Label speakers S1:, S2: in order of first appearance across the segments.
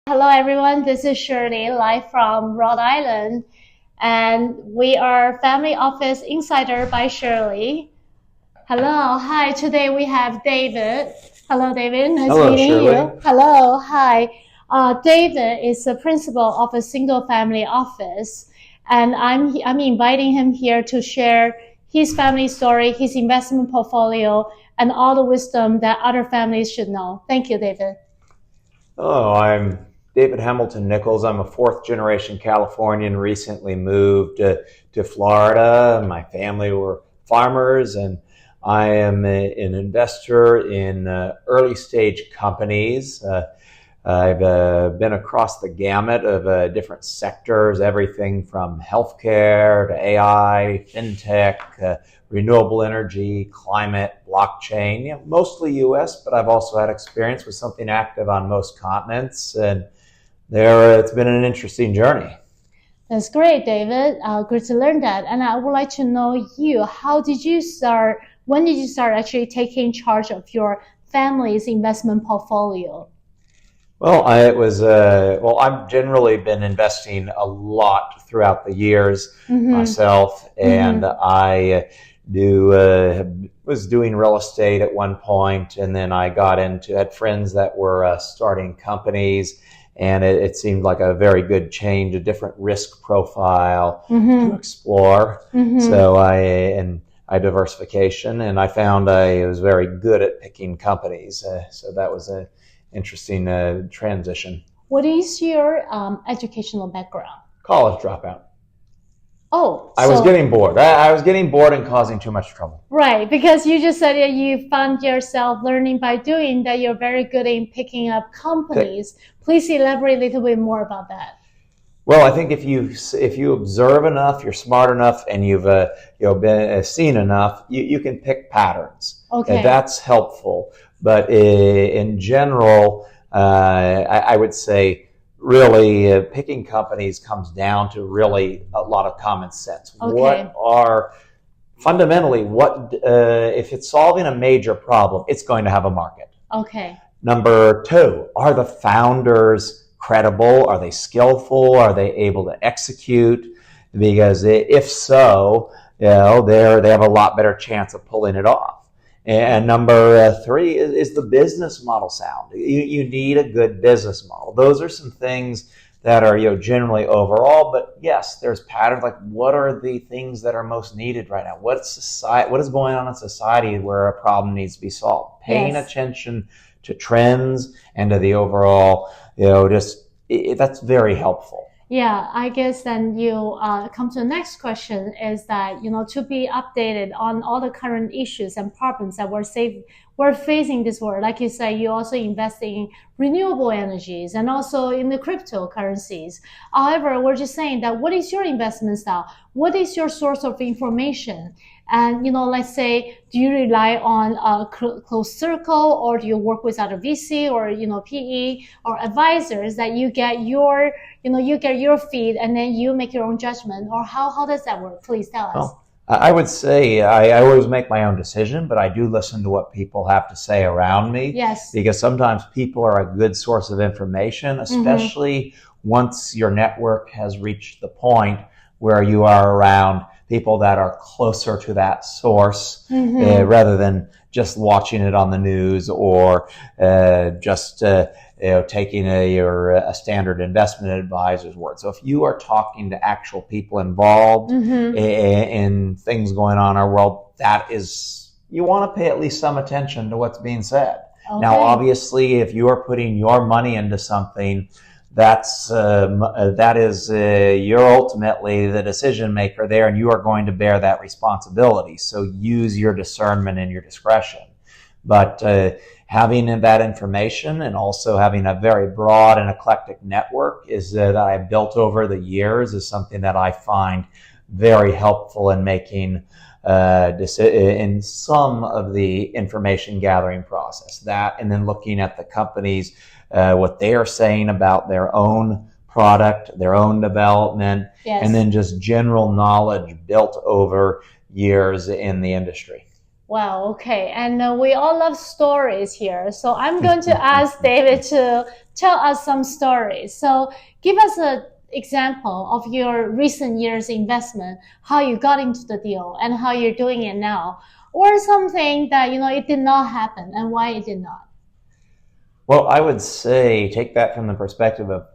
S1: Hello everyone, this is Shirley, live from Rhode Island, and we are Family Office Insider by Shirley. Hello, hi, today we have David. Hello David, nice meeting
S2: Shirley.
S1: You. Hello, hi. David is the principal of a single family office, and I'm inviting him here to share his family story, his investment portfolio, and all the wisdom that other families should know. Thank you, David.
S2: Hello, I'm David Hamilton Nichols. I'm a fourth generation Californian, recently moved to Florida. My family were farmers, and I am an investor in early stage companies. I've been across the gamut of different sectors, everything from healthcare to AI, fintech, renewable energy, climate, blockchain, mostly US, but I've also had experience with something active on most continents, and it's been an interesting journey.
S1: That's great, David. Good to learn that. And I would like to know you. When did you start actually taking charge of your family's investment portfolio?
S2: Well, I've generally been investing a lot throughout the years myself, and I was doing real estate at one point, and then I had friends that were starting companies, and it seemed like a very good change, a different risk profile to explore. So I diversification, and I found I was very good at picking companies. So that was an interesting transition.
S1: What is your educational background?
S2: College dropout.
S1: Oh,
S2: I was getting bored. I was getting bored and causing too much trouble.
S1: Right, because you just said that you found yourself learning by doing, that you're very good in picking up companies. Okay. Please elaborate a little bit more about that.
S2: Well, I think if you observe enough, you're smart enough, and you've been seen enough, you can pick patterns.
S1: Okay,
S2: and that's helpful. But in general, I would say really picking companies comes down to really a lot of common sense.
S1: Okay.
S2: Fundamentally, if it's solving a major problem, it's going to have a market.
S1: Okay.
S2: Number two, are the founders credible? Are they skillful? Are they able to execute? Because if so, they have a lot better chance of pulling it off. And number three is the business model sound. You need a good business model. Those are some things that are generally overall, but yes, there's patterns. Like, what are the things that are most needed right now? What is going on in society where a problem needs to be solved? Paying attention to trends and to the overall, that's very helpful.
S1: Yeah, I guess then you come to the next question is that, to be updated on all the current issues and problems that we're facing this world. Like you say, you also invest in renewable energies and also in the cryptocurrencies. However, we're just saying that what is your investment style? What is your source of information? And, let's say, do you rely on a close circle, or do you work with other VC or, PE or advisors that you get your feed and then you make your own judgment? Or how does that work? Please tell us.
S2: Well, I would say I always make my own decision, but I do listen to what people have to say around me.
S1: Yes.
S2: Because sometimes people are a good source of information, especially once your network has reached the point where you are around people that are closer to that source, rather than just watching it on the news or taking a standard investment advisor's word. So if you are talking to actual people involved in things going on in our world, you want to pay at least some attention to what's being said. Okay. Now, obviously, if you are putting your money into something, you're ultimately the decision maker there, and you are going to bear that responsibility. So use your discernment and your discretion. But having that information and also having a very broad and eclectic network that I've built over the years is something that I find very helpful in making in some of the information gathering process. And then looking at the companies, what they are saying about their own product, their own development, and then just general knowledge built over years in the industry.
S1: Wow, okay. And we all love stories here. So I'm going to ask David to tell us some stories. So give us an example of your recent year's investment, how you got into the deal and how you're doing it now, or something that, it did not happen and why it did not.
S2: Well, I would say take that from the perspective of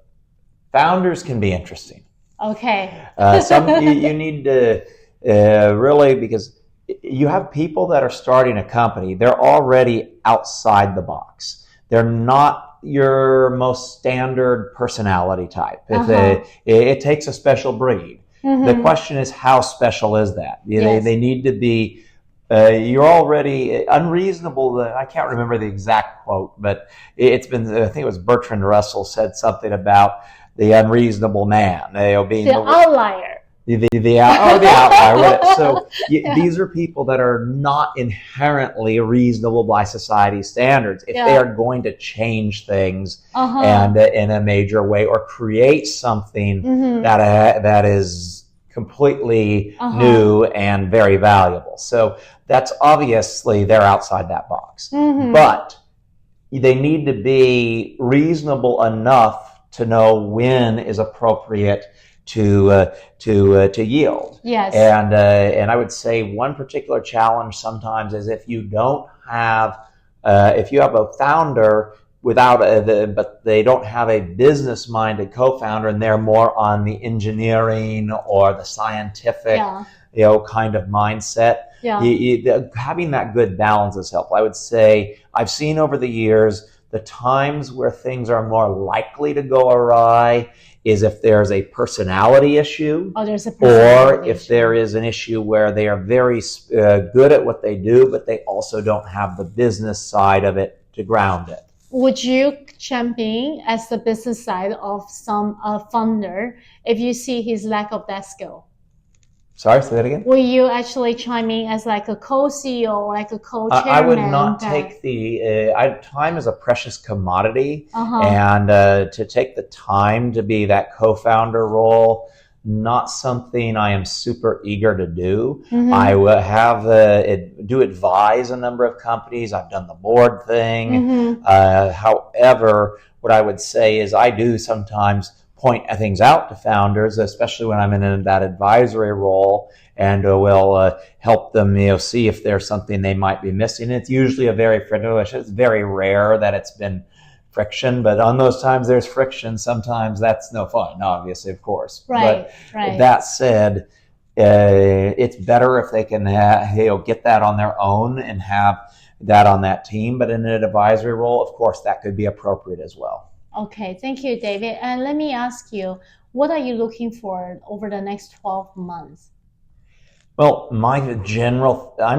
S2: founders can be interesting.
S1: Okay.
S2: You need to really, because you have people that are starting a company, they're already outside the box. They're not your most standard personality type. It takes a special breed. The question is, how special is that? They need to be, you're already unreasonable. I can't remember the exact quote, but it's been, I think it was Bertrand Russell said something about the unreasonable man. Being
S1: the outlier.
S2: The outlier. So these are people that are not inherently reasonable by society standards. If they are going to change things and in a major way or create something that is completely new and very valuable. So that's obviously they're outside that box. But they need to be reasonable enough to know when is appropriate to yield.
S1: Yes.
S2: And I would say one particular challenge sometimes is if you have a founder but they don't have a business-minded co-founder and they're more on the engineering or the scientific, kind of mindset. Having that good balance is helpful. I would say I've seen over the years the times where things are more likely to go awry is if there's a personality issue, or if there is an issue where they are very good at what they do, but they also don't have the business side of it to ground it.
S1: Would you champion as the business side of some founder if you see his lack of that skill?
S2: Sorry, say that again?
S1: Will you actually chime in as like a co-CEO, like a co-chairman?
S2: I would not take time is a precious commodity, and to take the time to be that co-founder role, not something I am super eager to do. I will advise a number of companies. I've done the board thing. However, what I would say is I do sometimes point things out to founders, especially when I'm in that advisory role, and will help them, see if there's something they might be missing. It's usually it's very rare that it's been friction, but on those times there's friction, sometimes that's no fun, obviously, of course.
S1: Right.
S2: That said, it's better if they can get that on their own and have that on that team, but in an advisory role, of course, that could be appropriate as well.
S1: Okay, thank you, David. And let me ask you, what are you looking for over the next 12 months?
S2: Well, I'm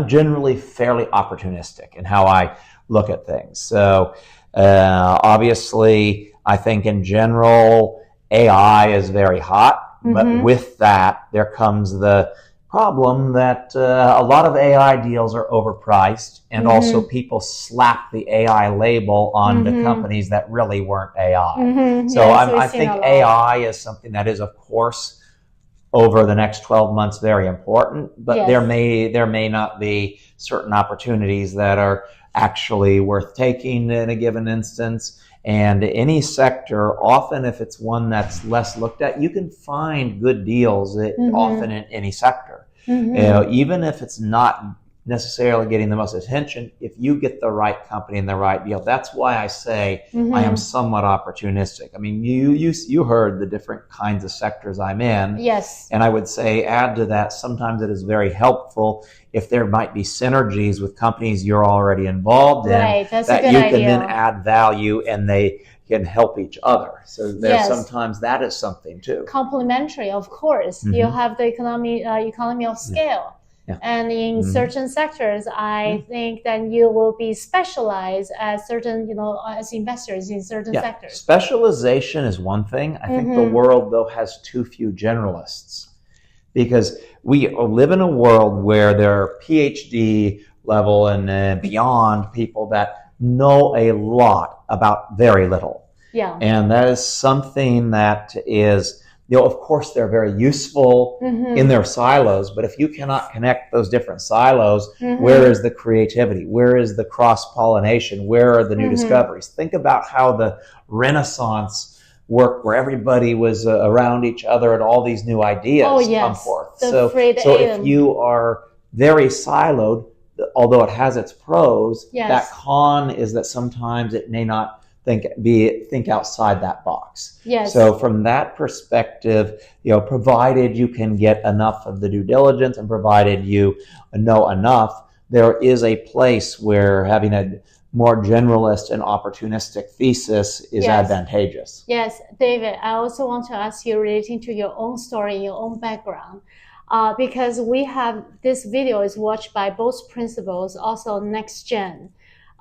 S2: generally fairly opportunistic in how I look at things. So obviously, I think in general, AI is very hot, but with that, there comes the problem that a lot of AI deals are overpriced, and also people slap the AI label onto companies that really weren't AI. So I think AI is something that is, of course, over the next 12 months very important, but there may not be certain opportunities that are actually worth taking in a given instance. And any sector, often if it's one that's less looked at, you can find good deals often in any sector. Even if it's not necessarily getting the most attention, if you get the right company and the right deal, that's why I say I am somewhat opportunistic. I mean, you heard the different kinds of sectors I'm in.
S1: Yes.
S2: And I would say add to that, sometimes it is very helpful if there might be synergies with companies you're already involved in,
S1: that's
S2: that
S1: a good
S2: you
S1: idea.
S2: can then add value and they can help each other. So there's sometimes that is something too.
S1: Complementary, of course. You have the economy of scale.
S2: Yeah.
S1: And in certain sectors, I think that you will be specialized as certain, as investors in certain sectors.
S2: Specialization is one thing. I think the world, though, has too few generalists, because we live in a world where there are PhD level and beyond people that know a lot about very little.
S1: Yeah.
S2: And that is something that is of course, they're very useful in their silos, but if you cannot connect those different silos, where is the creativity? Where is the cross-pollination? Where are the new discoveries? Think about how the Renaissance worked, where everybody was around each other and all these new ideas come forth. So if you are very siloed, although it has its pros, that con is that sometimes it may not think outside that box. So from that perspective, provided you can get enough of the due diligence and provided you know enough, there is a place where having a more generalist and opportunistic thesis is advantageous.
S1: Yes, David, I also want to ask you relating to your own story, your own background. Because we have this video is watched by both principals, also next gen.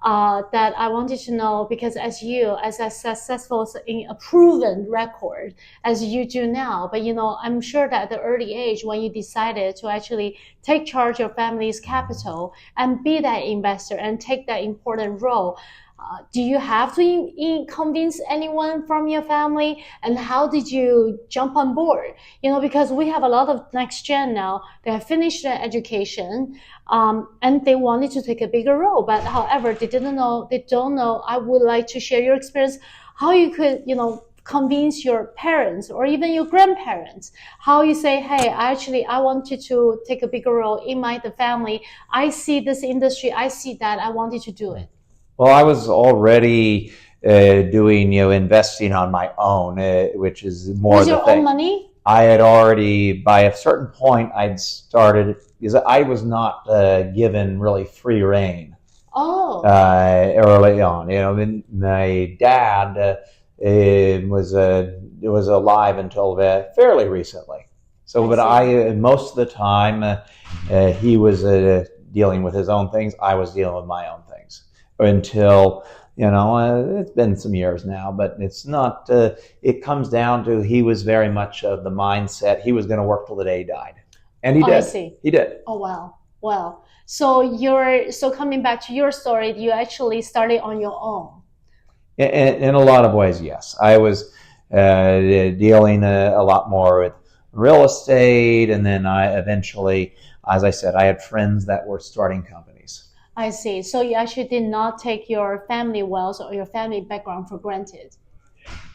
S1: That I wanted to know, because as a successful in a proven record as you do now, but I'm sure that at the early age when you decided to actually take charge of your family's capital and be that investor and take that important role, do you have to convince anyone from your family? And how did you jump on board? Because we have a lot of next gen now, they have finished their education, and they wanted to take a bigger role. But however, they don't know. I would like to share your experience, how you could, convince your parents or even your grandparents, how you say, hey, I wanted to take a bigger role in the family. I see this industry. I see that. I wanted to do it.
S2: Well, I was already doing, investing on my own, which is more
S1: was
S2: the
S1: your
S2: thing.
S1: Own money?
S2: I had already, by a certain point, I'd started, because I was not given really free rein. Early on. My dad was alive until fairly recently. So, but most of the time, he was dealing with his own things. I was dealing with my own things. Until, it's been some years now, but it's not, it comes down to he was very much of the mindset he was going to work till the day he died. And he did.
S1: I see.
S2: He did.
S1: Oh, wow. Well, so coming back to your story, you actually started on your own.
S2: In a lot of ways, yes. I was dealing a lot more with real estate, and then I eventually, as I said, I had friends that were starting companies.
S1: I see. So you actually did not take your family wealth or your family background for granted.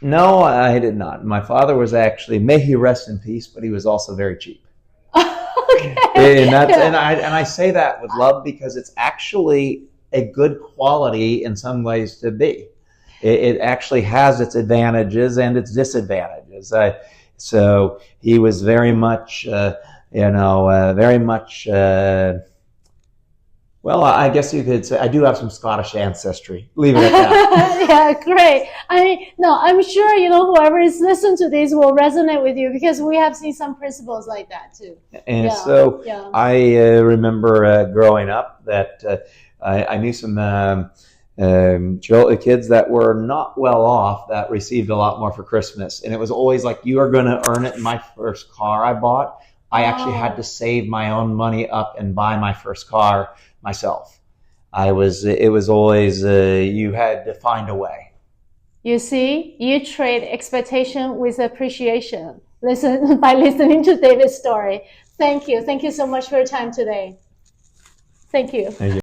S2: No, I did not. My father was actually, may he rest in peace, but he was also very cheap.
S1: Okay.
S2: And I say that with love because it's actually a good quality in some ways to be. It actually has its advantages and its disadvantages. So he was very much, well, I guess you could say I do have some Scottish ancestry. Leave it at that.
S1: Yeah, great. I'm sure, whoever is listening to this will resonate with you because we have seen some principles like that too.
S2: And I remember growing up that I knew some kids that were not well off that received a lot more for Christmas. And it was always like, you are going to earn it. In my first car I bought, I actually had to save my own money up and buy my first car myself. It was always, you had to find a way.
S1: You see, you trade expectation with appreciation. By listening to David's story. Thank you. Thank you so much for your time today. Thank you.
S2: Thank you.